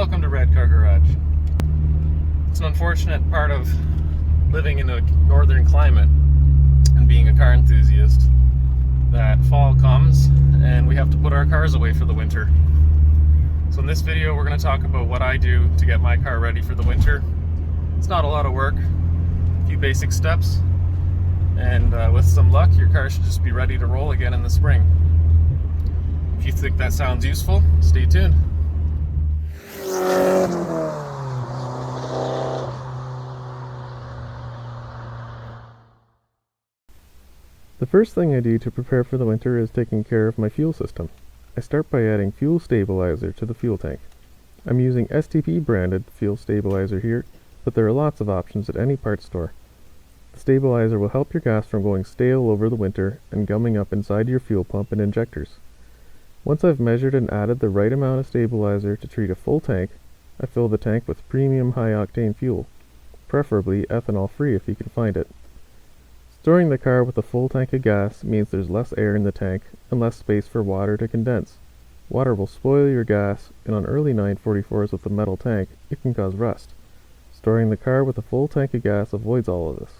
Welcome to Red Car Garage. It's an unfortunate part of living in a northern climate and being a car enthusiast that fall comes and we have to put our cars away for the winter. So in this video we're going to talk about what I do to get my car ready for the winter. It's not a lot of work, a few basic steps, and with some luck your car should just be ready to roll again in the spring. If you think that sounds useful, stay tuned. The first thing I do to prepare for the winter is taking care of my fuel system. I start by adding fuel stabilizer to the fuel tank. I'm using STP branded fuel stabilizer here, but there are lots of options at any parts store. The stabilizer will help your gas from going stale over the winter and gumming up inside your fuel pump and injectors. Once I've measured and added the right amount of stabilizer to treat a full tank, I fill the tank with premium high-octane fuel, preferably ethanol-free if you can find it. Storing the car with a full tank of gas means there's less air in the tank and less space for water to condense. Water will spoil your gas, and on early 944s with a metal tank, it can cause rust. Storing the car with a full tank of gas avoids all of this.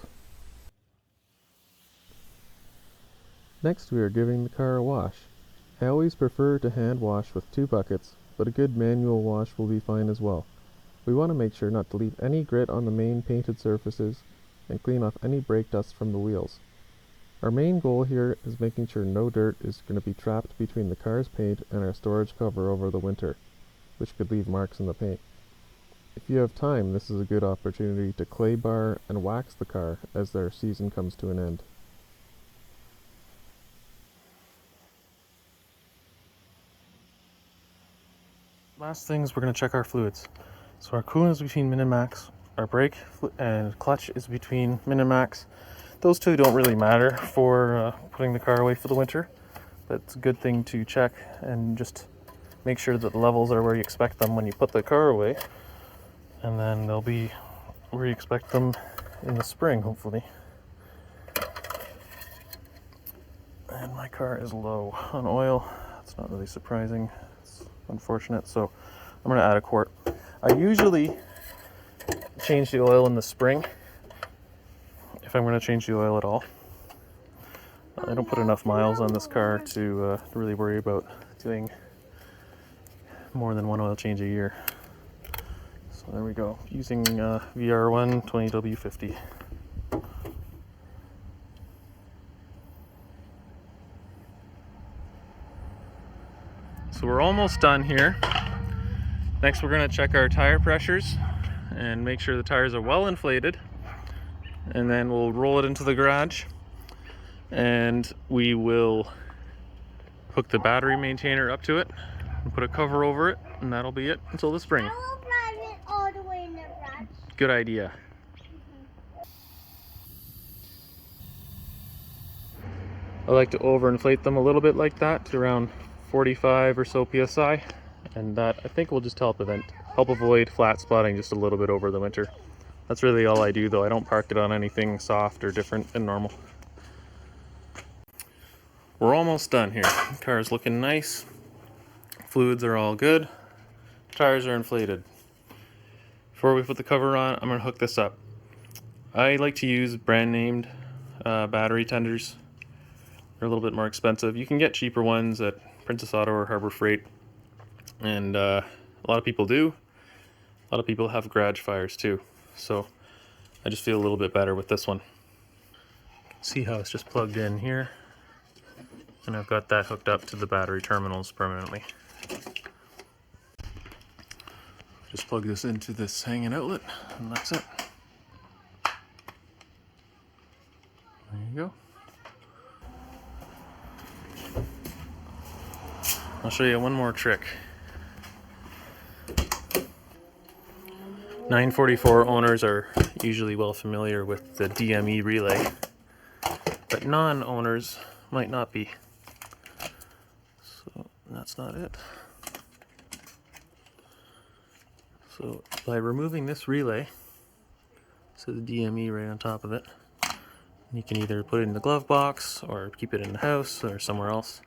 Next, we are giving the car a wash. I always prefer to hand wash with 2 buckets, but a good manual wash will be fine as well. We want to make sure not to leave any grit on the main painted surfaces and clean off any brake dust from the wheels. Our main goal here is making sure no dirt is going to be trapped between the car's paint and our storage cover over the winter, which could leave marks in the paint. If you have time, this is a good opportunity to clay bar and wax the car as their season comes to an end. Last things, we're going to check our fluids. So our coolant is between min and max. Our brake and clutch is between min and max. Those two don't really matter for putting the car away for the winter, but it's a good thing to check and just make sure that the levels are where you expect them when you put the car away, and then they'll be where you expect them in the spring, hopefully. And my car is low on oil. That's not really surprising. It's unfortunate, so I'm going to add a quart. I usually change the oil in the spring if I'm going to change the oil at all. I don't put enough miles on this car to really worry about doing more than one oil change a year. So there we go, using VR1 20W50. So we're almost done here. Next we're going to check our tire pressures and make sure the tires are well inflated, and then we'll roll it into the garage and we will hook the battery maintainer up to it and put a cover over it, and that'll be it until the spring. I will drive it all the way in the garage. Good idea. I like to overinflate them a little bit like that to around 45 or so psi, and that I think will just help avoid flat spotting just a little bit over the winter. That's really all I do, though. I don't park it on anything soft or different than normal. We're almost done here. The car's looking nice. Fluids are all good. Tires are inflated. Before we put the cover on, I'm going to hook this up. I like to use brand named battery tenders. They're a little bit more expensive. You can get cheaper ones at Princess Auto or Harbor Freight, and a lot of people do. A lot of people have garage fires too, so I just feel a little bit better with this one. See how it's just plugged in here, and I've got that hooked up to the battery terminals permanently. Just plug this into this hanging outlet, and that's it. There you go. I'll show you one more trick. 944 owners are usually well familiar with the DME relay, but non-owners might not be. So that's not it. So by removing this relay, so the DME right on top of it, you can either put it in the glove box or keep it in the house or somewhere else.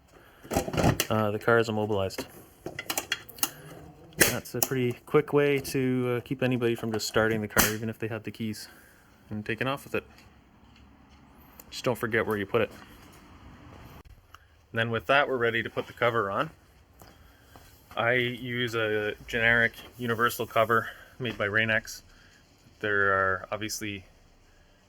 The car is immobilized. That's a pretty quick way to keep anybody from just starting the car, even if they have the keys, and taking off with it. Just don't forget where you put it. And then with that, we're ready to put the cover on. I use a generic universal cover made by Rain-X. There are obviously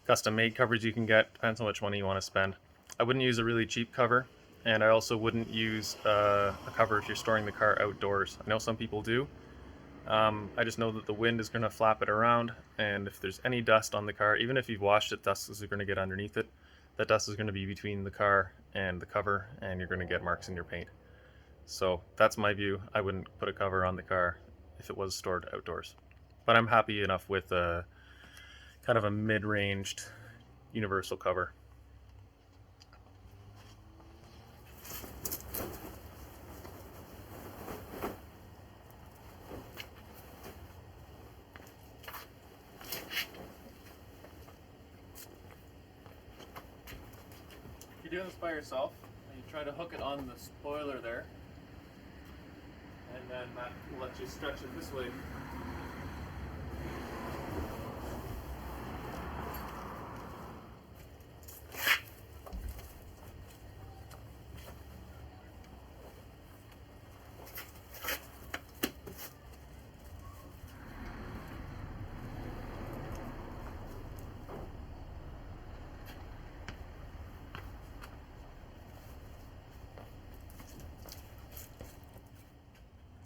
custom-made covers you can get, depends on which one you want to spend. I wouldn't use a really cheap cover, and I also wouldn't use a cover if you're storing the car outdoors. I know some people do. I just know that the wind is going to flap it around, and if there's any dust on the car, even if you've washed it, dust is going to get underneath it. That dust is going to be between the car and the cover, and you're going to get marks in your paint. So that's my view. I wouldn't put a cover on the car if it was stored outdoors. But I'm happy enough with a kind of a mid-ranged universal cover. If you're doing this by yourself, you try to hook it on the spoiler there, and then that will let you stretch it this way.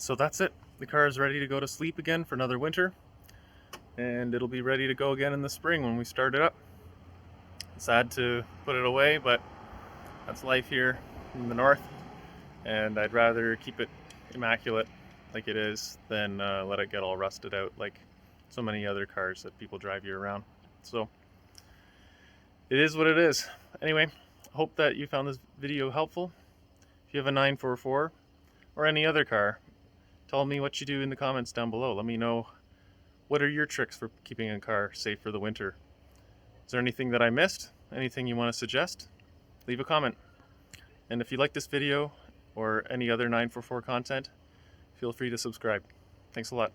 So that's it. The car is ready to go to sleep again for another winter, and it'll be ready to go again in the spring when we start it up. Sad to put it away, but that's life here in the north, and I'd rather keep it immaculate like it is than let it get all rusted out like so many other cars that people drive year round. So it is what it is. Anyway, hope that you found this video helpful. If you have a 944 or any other car, tell me what you do in the comments down below. Let me know, what are your tricks for keeping a car safe for the winter? Is there anything that I missed? Anything you want to suggest? Leave a comment. And if you like this video or any other 944 content, feel free to subscribe. Thanks a lot.